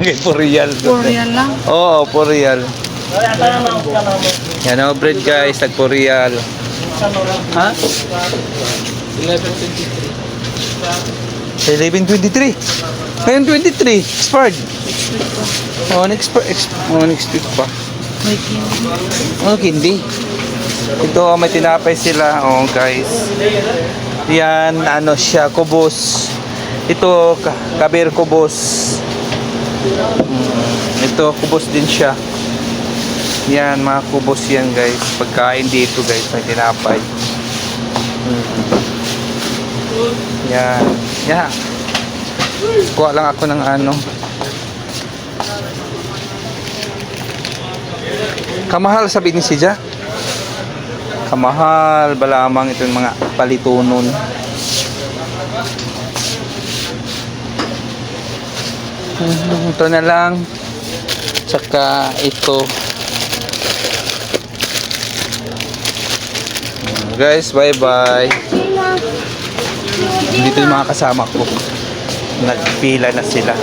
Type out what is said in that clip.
Kay Purial. Korean lang. Oo, Purial. Yan o, bread guys, tag Purial. Ha? 11:23. Ngayon 23. Expired. Oh, next week pa. May candy. Oh, hindi. Ito, may tinapay sila. Oh, guys. Yan, ano siya, kubos. Ito, kabir kubos. Ito, kubos din siya. Yan, mga kubos yan, guys. Pagkain dito, guys, may tinapay. Yan. Yan. Kuha lang ako ng ano. Kamahal sabi ni Sija. Kamahal ba lamang itong mga palitunon. Ito na lang. Tsaka ito. Guys, bye bye. Dito yung mga kasama ko. Nagpila na sila.